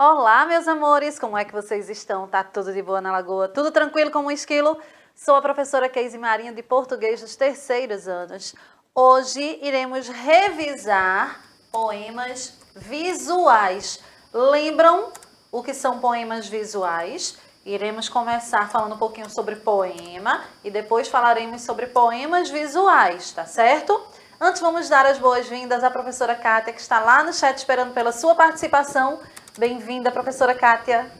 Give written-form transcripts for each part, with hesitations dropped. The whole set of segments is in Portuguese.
Olá, meus amores, como é que vocês estão? Tá tudo de boa na Lagoa? Tudo tranquilo como um esquilo? Sou a professora Keise Marinho de Português dos terceiros anos. Hoje iremos revisar poemas visuais. Lembram o que são poemas visuais? Iremos começar falando um pouquinho sobre poema e depois falaremos sobre poemas visuais, tá certo? Antes, vamos dar as boas-vindas à professora Kátia, que está lá no chat esperando pela sua participação. Bem-vinda, professora Kátia.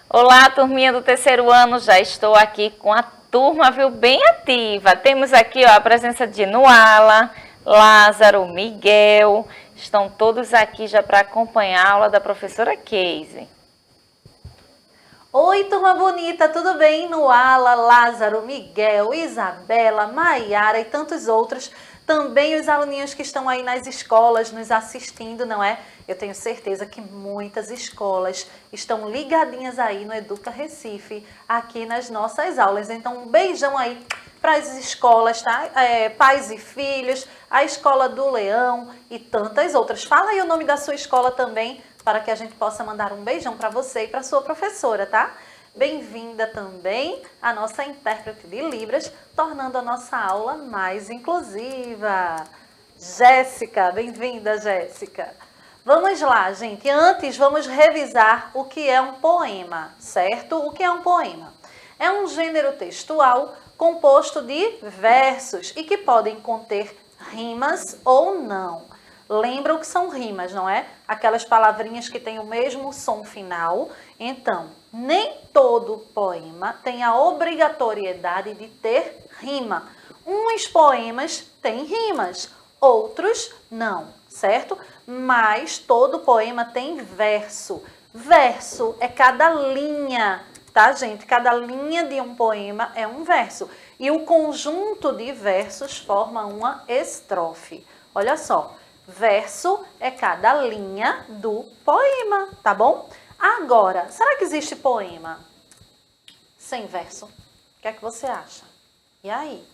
Olá, turminha do terceiro ano, já estou aqui com a turma, viu, bem ativa. Temos aqui a presença de Nuala, Lázaro, Miguel, estão todos aqui já para acompanhar a aula da professora Keise. Oi, turma bonita, tudo bem? Nuala, Lázaro, Miguel, Isabela, Maiara e tantos outros. Também os aluninhos que estão aí nas escolas nos assistindo, não é? Eu tenho certeza que muitas escolas estão ligadinhas aí no Educa Recife, aqui nas nossas aulas. Então, um beijão aí para as escolas, tá? Pais e Filhos, a Escola do Leão e tantas outras. Fala aí o nome da sua escola também, para que a gente possa mandar um beijão para você e para sua professora, tá? Bem-vinda também a nossa intérprete de Libras, tornando a nossa aula mais inclusiva. Jéssica, bem-vinda, Jéssica. Vamos lá, gente. Antes, vamos revisar o que é um poema, certo? O que é um poema? É um gênero textual composto de versos e que podem conter rimas ou não. Lembra o que são rimas, não é? Aquelas palavrinhas que têm o mesmo som final. Então, nem todo poema tem a obrigatoriedade de ter rima. Uns poemas têm rimas, outros não, certo? Mas todo poema tem verso. Verso é cada linha, tá, gente? Cada linha de um poema é um verso. E o conjunto de versos forma uma estrofe. Olha só. Verso é cada linha do poema, tá bom? Agora, será que existe poema sem verso? O que é que você acha? E aí?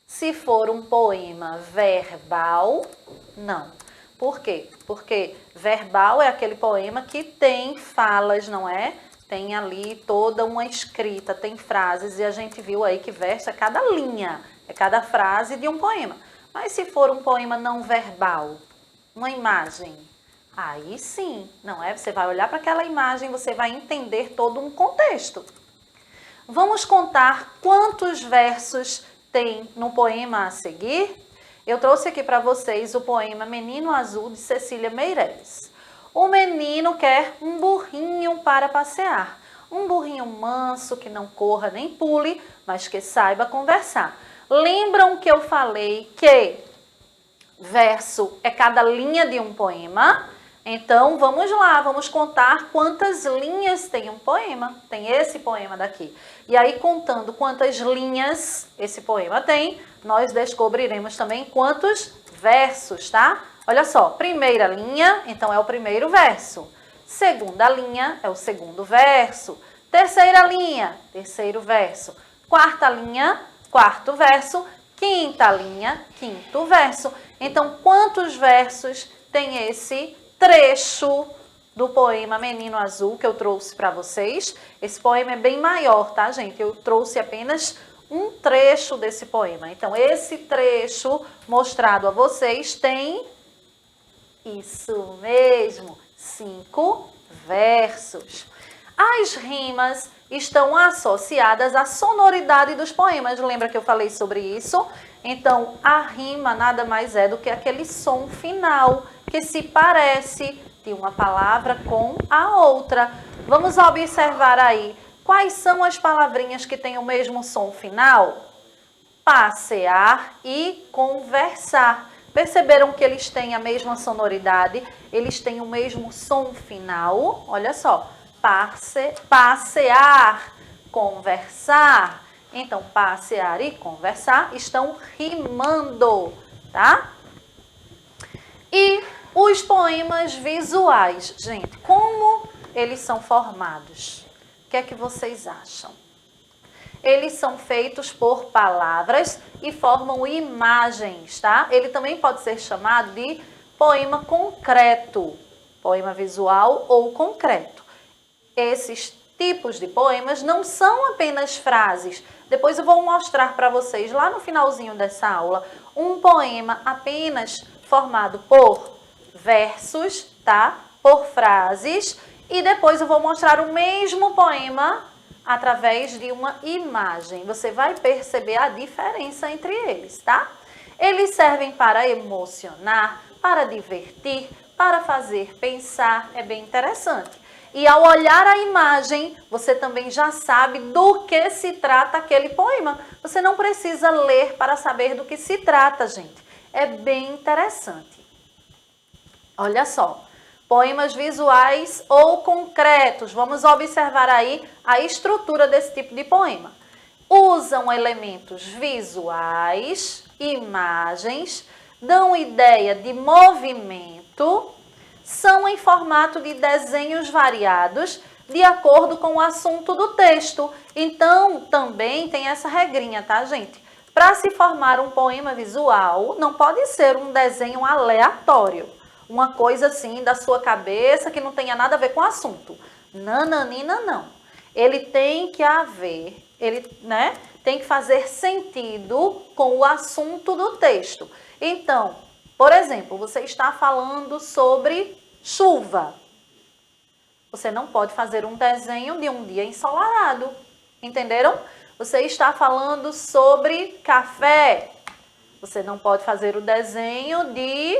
Se for um poema verbal, não. Por quê? Porque verbal é aquele poema que tem falas, não é? Tem ali toda uma escrita, tem frases, e a gente viu aí que verso é cada linha, é cada frase de um poema. Mas se for um poema não verbal, uma imagem, aí sim, não é? Você vai olhar para aquela imagem, você vai entender todo um contexto. Vamos contar quantos versos tem no poema a seguir? Eu trouxe aqui para vocês o poema Menino Azul, de Cecília Meirelles. O menino quer um burrinho para passear, um burrinho manso que não corra nem pule, mas que saiba conversar. Lembram que eu falei que verso é cada linha de um poema? Então, vamos lá, vamos contar quantas linhas tem um poema. Tem esse poema daqui. E aí, contando quantas linhas esse poema tem, nós descobriremos também quantos versos, tá? Olha só, primeira linha, então é o primeiro verso. Segunda linha é o segundo verso. Terceira linha, terceiro verso. Quarta linha, quarto verso. Quinta linha, quinto verso. Então, quantos versos tem esse trecho do poema Menino Azul que eu trouxe para vocês? Esse poema é bem maior, tá, gente? Eu trouxe apenas um trecho desse poema. Então, esse trecho mostrado a vocês tem, isso mesmo, 5 versos. As rimas estão associadas à sonoridade dos poemas. Lembra que eu falei sobre isso? Então, a rima nada mais é do que aquele som final que se parece de uma palavra com a outra. Vamos observar aí quais são as palavrinhas que têm o mesmo som final? Passear e conversar. Perceberam que eles têm a mesma sonoridade? Eles têm o mesmo som final? Olha só. Passear, conversar. Então, passear e conversar estão rimando, tá? E os poemas visuais, gente, como eles são formados? O que é que vocês acham? Eles são feitos por palavras e formam imagens, tá? Ele também pode ser chamado de poema concreto. poema visual ou concreto. Esses tipos de poemas não são apenas frases. Depois eu vou mostrar para vocês, lá no finalzinho dessa aula, um poema apenas formado por versos, tá? Por frases. E depois eu vou mostrar o mesmo poema através de uma imagem. Você vai perceber a diferença entre eles, tá? Eles servem para emocionar, para divertir, para fazer pensar. É bem interessante. E ao olhar a imagem, você também já sabe do que se trata aquele poema. Você não precisa ler para saber do que se trata, gente. É bem interessante. Olha só, poemas visuais ou concretos. Vamos observar aí a estrutura desse tipo de poema. Usam elementos visuais, imagens, dão ideia de movimento, são em formato de desenhos variados de acordo com o assunto do texto. Então, também tem essa regrinha, tá, gente? Para se formar um poema visual, não pode ser um desenho aleatório. Uma coisa assim da sua cabeça que não tenha nada a ver com o assunto. Nananina, não. Ele tem que haver, tem que fazer sentido com o assunto do texto. Então, por exemplo, você está falando sobre chuva. Você não pode fazer um desenho de um dia ensolarado. Entenderam? Você está falando sobre café. Você não pode fazer o desenho de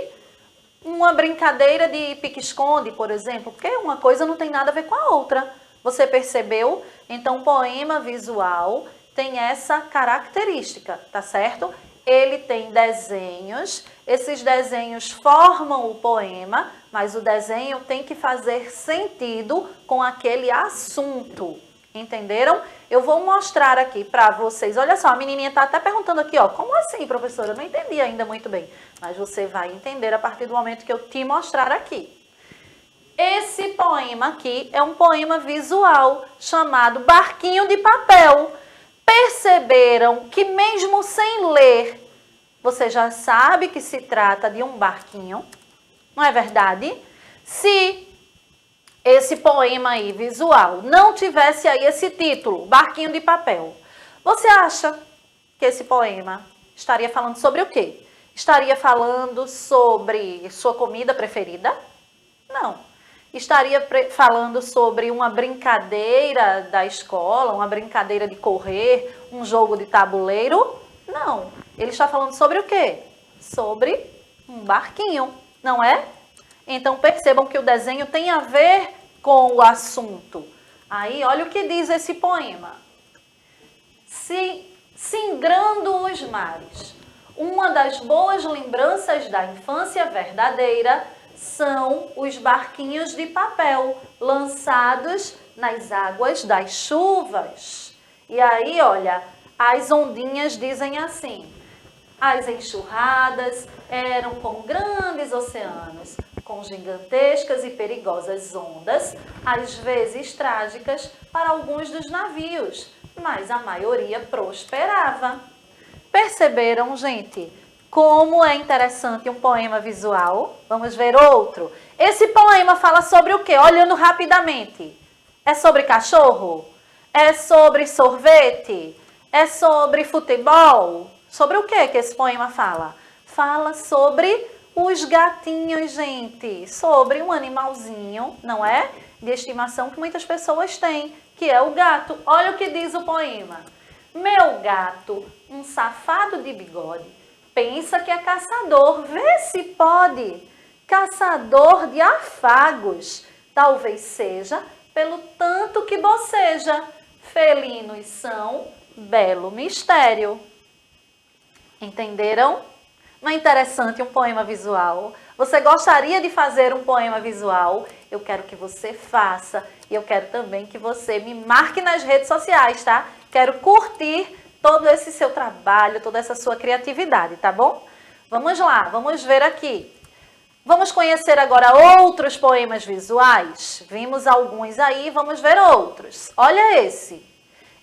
uma brincadeira de pique-esconde, por exemplo, porque uma coisa não tem nada a ver com a outra. Você percebeu? Então, o poema visual tem essa característica, tá certo? Ele tem desenhos, esses desenhos formam o poema, mas o desenho tem que fazer sentido com aquele assunto. Entenderam? Eu vou mostrar aqui para vocês. Olha só, a menininha está até perguntando aqui, ó, como assim, professora? Eu não entendi ainda muito bem. Mas você vai entender a partir do momento que eu te mostrar aqui. Esse poema aqui é um poema visual chamado Barquinho de Papel. Perceberam que mesmo sem ler, você já sabe que se trata de um barquinho, não é verdade? Se esse poema aí, visual, não tivesse aí esse título, Barquinho de Papel, você acha que esse poema estaria falando sobre o quê? Estaria falando sobre sua comida preferida? Não. Estaria falando sobre uma brincadeira da escola, uma brincadeira de correr, um jogo de tabuleiro? Não. Ele está falando sobre o quê? Sobre um barquinho, não é? Então percebam que o desenho tem a ver com o assunto. Aí, olha o que diz esse poema. Singrando os mares. Uma das boas lembranças da infância verdadeira são os barquinhos de papel lançados nas águas das chuvas. E aí, olha, as ondinhas dizem assim: as enxurradas eram como grandes oceanos, com gigantescas e perigosas ondas, às vezes trágicas para alguns dos navios, mas a maioria prosperava. Perceberam, gente, como é interessante um poema visual? Vamos ver outro. Esse poema fala sobre o quê? Olhando rapidamente. É sobre cachorro? É sobre sorvete? É sobre futebol? Sobre o que esse poema fala? Fala sobre os gatinhos, gente. Sobre um animalzinho, não é? De estimação que muitas pessoas têm, que é o gato. Olha o que diz o poema. Meu gato, um safado de bigode, pensa que é caçador, vê se pode. Caçador de afagos, talvez seja pelo tanto que boceja. Felinos são belo mistério. Entenderam? Não é interessante um poema visual? Você gostaria de fazer um poema visual? Eu quero que você faça e eu quero também que você me marque nas redes sociais, tá? Quero curtir todo esse seu trabalho, toda essa sua criatividade, tá bom? Vamos lá, vamos ver aqui. Vamos conhecer agora outros poemas visuais? Vimos alguns aí, vamos ver outros. Olha esse.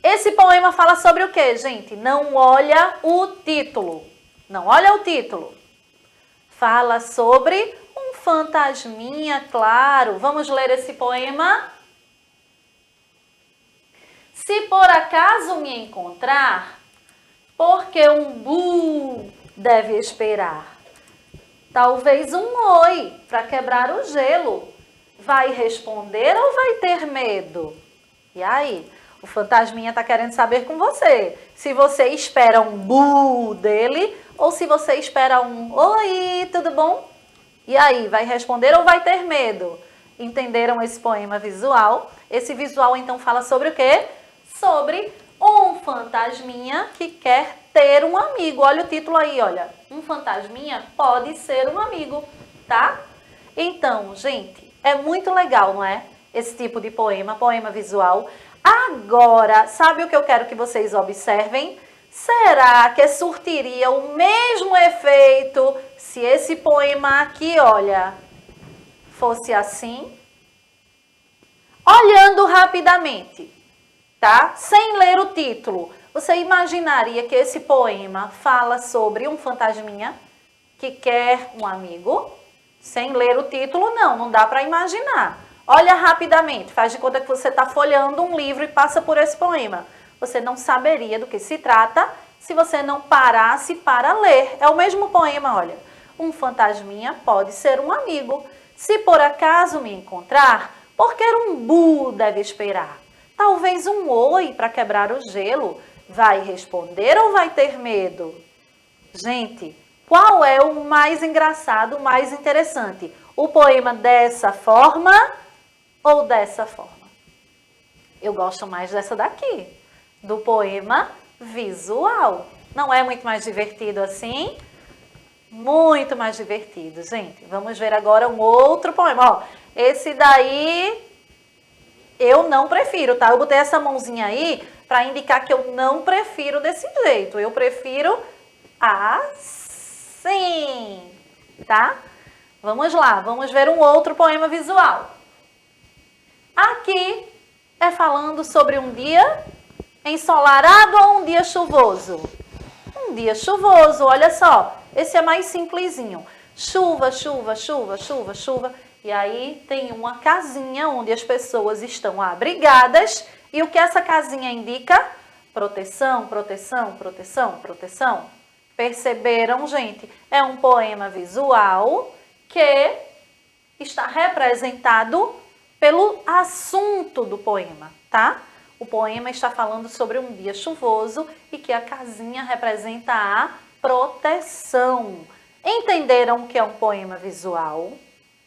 Esse poema fala sobre o quê, gente? Não olha o título. Não olha o título. Fala sobre um fantasminha, claro. Vamos ler esse poema? Se por acaso me encontrar, porque um bu deve esperar. Talvez um oi para quebrar o gelo. Vai responder ou vai ter medo? E aí? O fantasminha está querendo saber com você. Se você espera um bu dele ou se você espera um oi, tudo bom? E aí, vai responder ou vai ter medo? Entenderam esse poema visual? Esse visual então fala sobre o quê? Sobre um fantasminha que quer ter um amigo. Olha o título aí, olha. Um fantasminha pode ser um amigo, tá? Então, gente, é muito legal, não é? Esse tipo de poema visual. Agora, sabe o que eu quero que vocês observem? Será que surtiria o mesmo efeito se esse poema aqui, olha, fosse assim? Olhando rapidamente, tá? Sem ler o título, você imaginaria que esse poema fala sobre um fantasminha que quer um amigo? Sem ler o título, não dá para imaginar. Olha rapidamente, faz de conta que você está folheando um livro e passa por esse poema. Você não saberia do que se trata se você não parasse para ler. É o mesmo poema, olha. Um fantasminha pode ser um amigo. Se por acaso me encontrar, porque um bu deve esperar. Talvez um oi para quebrar o gelo. Vai responder ou vai ter medo? Gente, qual é o mais engraçado, o mais interessante? O poema dessa forma ou dessa forma? Eu gosto mais dessa daqui, do poema visual. Não é muito mais divertido assim? Muito mais divertido, gente. Vamos ver agora um outro poema. Ó, esse daí eu não prefiro, tá? Eu botei essa mãozinha aí para indicar que eu não prefiro desse jeito. Eu prefiro assim, tá? Vamos lá, vamos ver um outro poema visual. Aqui é falando sobre um dia ensolarado ou um dia chuvoso? Um dia chuvoso, olha só. Esse é mais simplesinho. Chuva, chuva, chuva, chuva, chuva. E aí tem uma casinha onde as pessoas estão abrigadas. E o que essa casinha indica? Proteção, proteção, proteção, proteção. Perceberam, gente? É um poema visual que está representado pelo assunto do poema, tá? O poema está falando sobre um dia chuvoso e que a casinha representa a proteção. Entenderam o que é um poema visual?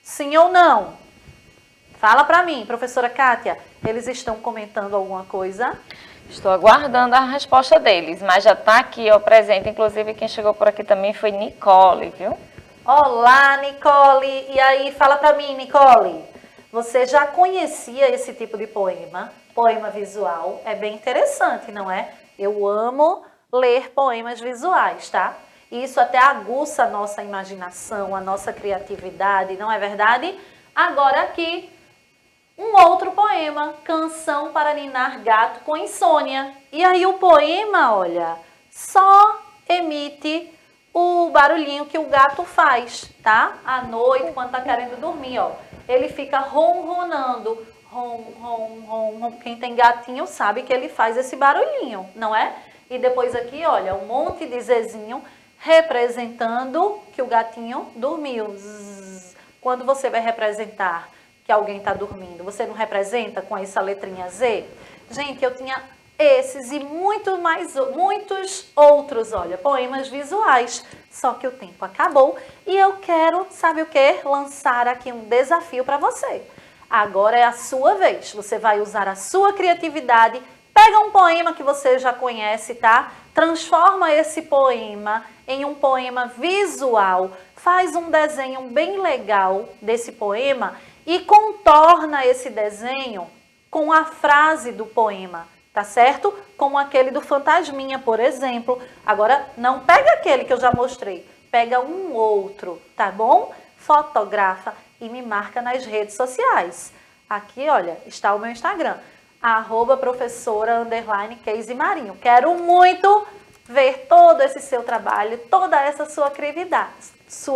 Sim ou não? Fala para mim, professora Kátia, eles estão comentando alguma coisa? Estou aguardando a resposta deles, mas já está aqui, ó, presente. Inclusive, quem chegou por aqui também foi Nicole, viu? Olá, Nicole. E aí, fala para mim, Nicole. Você já conhecia esse tipo de poema? Poema visual. É bem interessante, não é? Eu amo ler poemas visuais, tá? Isso até aguça a nossa imaginação, a nossa criatividade, não é verdade? Agora aqui, um outro poema, Canção para Ninar Gato com Insônia. E aí o poema, olha, só emite o barulhinho que o gato faz, tá? À noite, quando tá querendo dormir, ó. Ele fica ronronando, ron, ron, ron, ron. Quem tem gatinho sabe que ele faz esse barulhinho, não é? E depois aqui, olha, um monte de zezinho representando que o gatinho dormiu. Zzz. Quando você vai representar que alguém está dormindo, você não representa com essa letrinha Z? Gente, eu tinha esses e muitos outros, olha, poemas visuais. Só que o tempo acabou e eu quero, sabe o quê? Lançar aqui um desafio para você. Agora é a sua vez. Você vai usar a sua criatividade. Pega um poema que você já conhece, tá? Transforma esse poema em um poema visual. Faz um desenho bem legal desse poema e contorna esse desenho com a frase do poema, tá certo? Como aquele do fantasminha, por exemplo. Agora, não pega aquele que eu já mostrei, pega um outro, tá bom? Fotografa e me marca nas redes sociais. Aqui, olha, está o meu Instagram, @professora_Casey Marinho. Quero muito ver todo esse seu trabalho, toda essa sua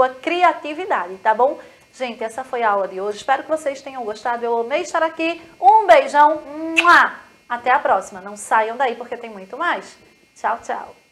criatividade, tá bom? Gente, essa foi a aula de hoje. Espero que vocês tenham gostado. Eu amei estar aqui. Um beijão. Até a próxima. Não saiam daí porque tem muito mais. Tchau, tchau.